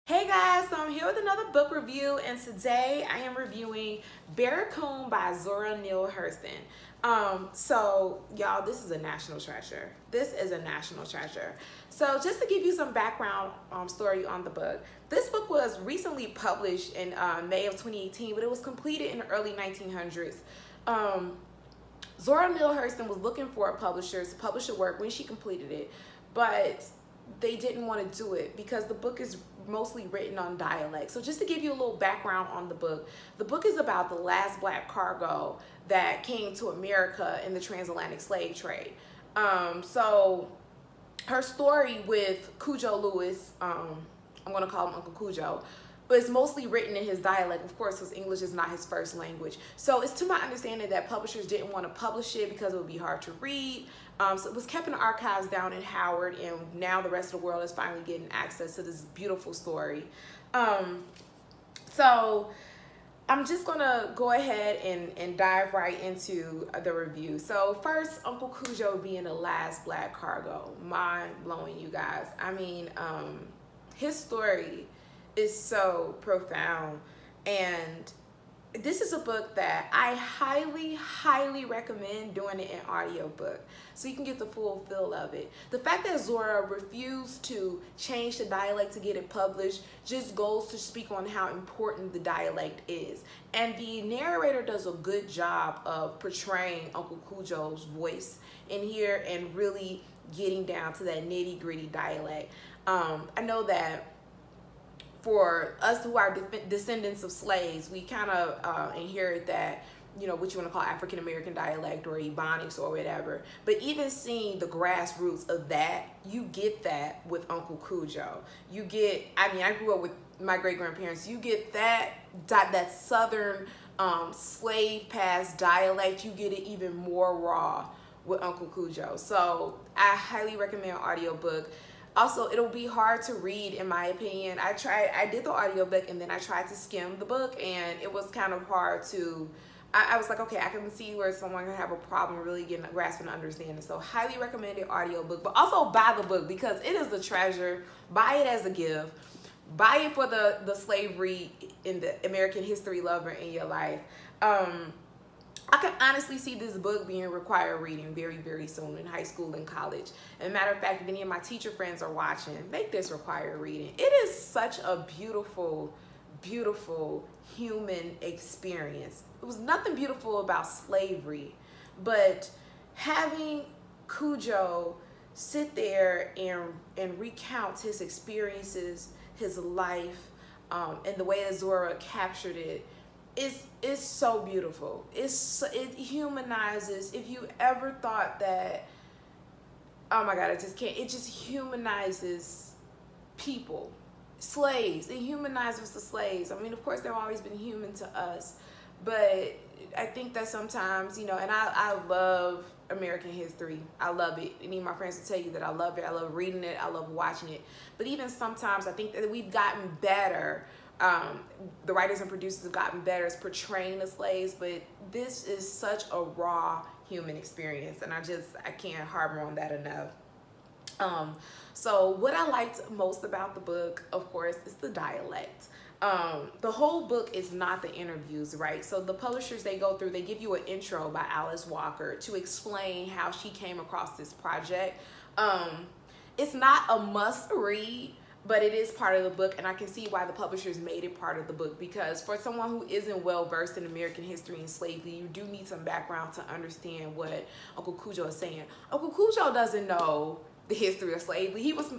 Hey guys, so I'm here with another book review, and today I am reviewing Barracoon by Zora Neale Hurston. So y'all, this is a national treasure. This is a national treasure. So just to give you some background story on the book, this book was recently published in May of 2018, but it was completed in the early 1900s. Zora Neale Hurston was looking for a publisher to publish a work when she completed it, but they didn't want to do it because the book is mostly written on dialect. So just to give you a little background on the book is about the last black cargo that came to America in the transatlantic slave trade. So her story with Cujo Lewis, I'm gonna call him Uncle Cujo, but it's mostly written in his dialect, of course, because English is not his first language. So it's to my understanding that publishers didn't want to publish it because it would be hard to read. So it was kept in the archives down in Howard, and now the rest of the world is finally getting access to this beautiful story. So I'm just gonna go ahead and dive right into the review. So first, Uncle Cujo being the last black cargo, mind blowing, you guys. I mean, his story is so profound, and this is a book that I highly recommend doing it in audiobook so you can get the full feel of it. The fact that Zora refused to change the dialect to get it published just goes to speak on how important the dialect is. And the narrator does a good job of portraying Uncle Cujo's voice in here and really getting down to that nitty-gritty dialect. I know that for us who are descendants of slaves, we kind of inherit that, you know, what you want to call African American dialect or Ebonics or whatever. But even seeing the grassroots of that, you get that with Uncle Cujo. You get, I mean, I grew up with my great-grandparents. You get that southern slave past dialect. You get it even more raw with Uncle Cujo. So I highly recommend audiobook. Also, it'll be hard to read, in my opinion. I did the audiobook and then I tried to skim the book, and it was kind of hard to, I was like, okay, I can see where someone can have a problem really getting grasping and understanding. So highly recommended audiobook, but also buy the book because it is a treasure. Buy it as a gift. Buy it for the slavery in the American history lover in your life. I can honestly see this book being required reading very soon in high school and college. And matter of fact, if any of my teacher friends are watching, make this required reading. It is such a beautiful human experience. It was nothing beautiful about slavery, but having Cujo sit there and recount his experiences, his life, and the way that Zora captured it, it's so beautiful. It humanizes. If you ever thought that, oh my God, it just humanizes people, slaves. It humanizes the slaves. I mean, of course, they've always been human to us, but I think that sometimes, you know, and I love American history. I love it. Any of my friends will tell you that I love it. I love reading it. I love watching it. But even sometimes I think that we've gotten better. The writers and producers have gotten better at portraying the slaves, but this is such a raw human experience, and I can't harp on that enough. So what I liked most about the book, of course, is the dialect. The whole book is not the interviews, right? So the publishers, they give you an intro by Alice Walker to explain how she came across this project. It's not a must read, but it is part of the book, and I can see why the publishers made it part of the book, because for someone who isn't well versed in American history and slavery, you do need some background to understand what Uncle Cujo is saying. Uncle Cujo doesn't know the history of slavery. He was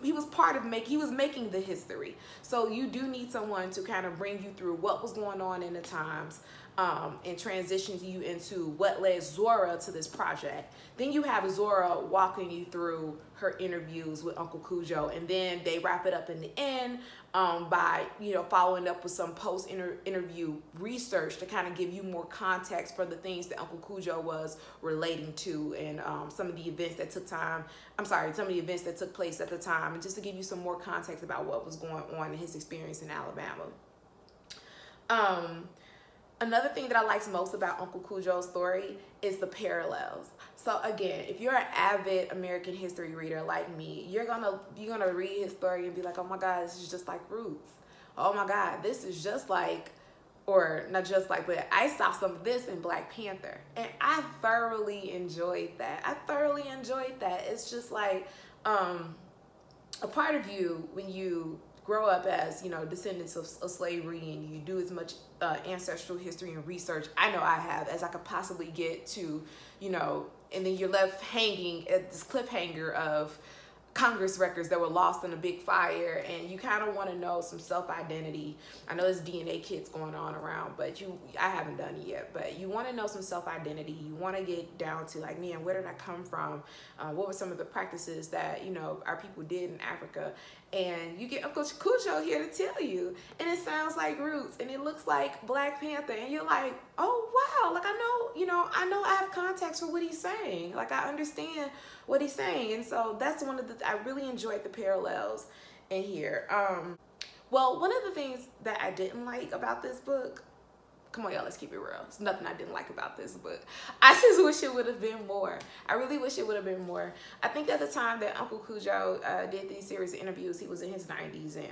making the history. So you do need someone to kind of bring you through what was going on in the times, and transition you into what led Zora to this project. Then you have Zora walking you through her interviews with Uncle Cujo, and then they wrap it up in the end by, you know, following up with some post-interview research to kind of give you more context for the things that Uncle Cujo was relating to, and some of the events that took place at the time, and just to give you some more context about what was going on in his experience in Alabama. Another thing that I liked most about Uncle Cujo's story is the parallels. So again, if you're an avid American history reader like me, you're gonna read his story and be like, oh my God, this is just like Roots. oh my God, this is just like, or not just like, but I saw some of this in Black Panther, and I thoroughly enjoyed that. It's just like a part of you when you grow up as, you know, descendants of slavery, and you do as much ancestral history and research, I know I have, as I could possibly get to, you know, and then you're left hanging at this cliffhanger of Congress records that were lost in a big fire, and you kind of want to know some self-identity. I know there's DNA kits going on around, but I haven't done it yet, but you want to know some self-identity. You want to get down to like, man, where did I come from? What were some of the practices that, you know, our people did in Africa? And you get Uncle Cujo here to tell you, and it sounds like Roots, and it looks like Black Panther, and you're like, oh wow, like I know, you know, I have context for what he's saying, like I understand what he's saying. And so that's one of the, I really enjoyed the parallels in here. Well, one of the things that I didn't like about this book, come on y'all, let's keep it real, there's nothing I didn't like about this book. I just wish it would have been more. I really wish it would have been more. I think at the time that Uncle Cujo did these series of interviews, he was in his 90s, and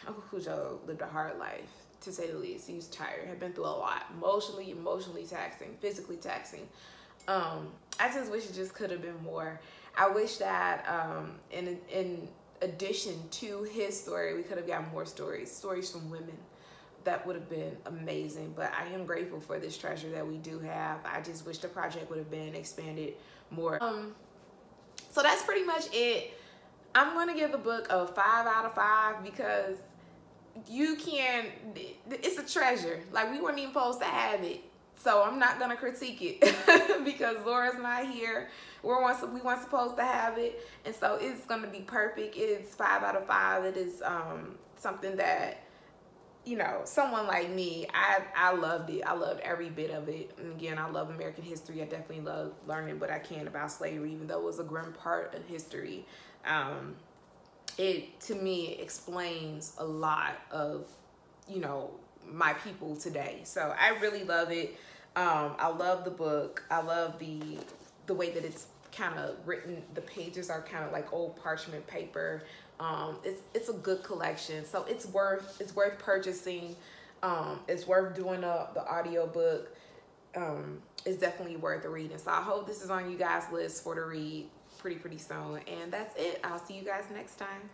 Uncle Cujo lived a hard life, to say the least. He was tired, had been through a lot, emotionally taxing, physically taxing. I just wish it just could have been more. I wish that in addition to his story, we could have got more stories from women. That would have been amazing. But I am grateful for this treasure that we do have. I just wish the project would have been expanded more. So that's pretty much it. I'm gonna give the book a 5 out of 5 because it's a treasure. Like, we weren't even supposed to have it. So I'm not gonna critique it because Zora's not here. We weren't supposed to have it, and so it's gonna be perfect. It is 5 out of 5. It is something that, you know, someone like me, I loved it. I loved every bit of it. And again, I love American history. I definitely love learning what I can about slavery, even though it was a grim part of history. It, to me, explains a lot of, you know, my people today. So I really love it. I love the book. I love the way that it's kind of written. The pages are kind of like old parchment paper. It's a good collection, so it's worth purchasing. It's worth doing the audio book. It's definitely worth reading. So I hope this is on you guys' list for to read pretty soon. And that's it. I'll see you guys next time.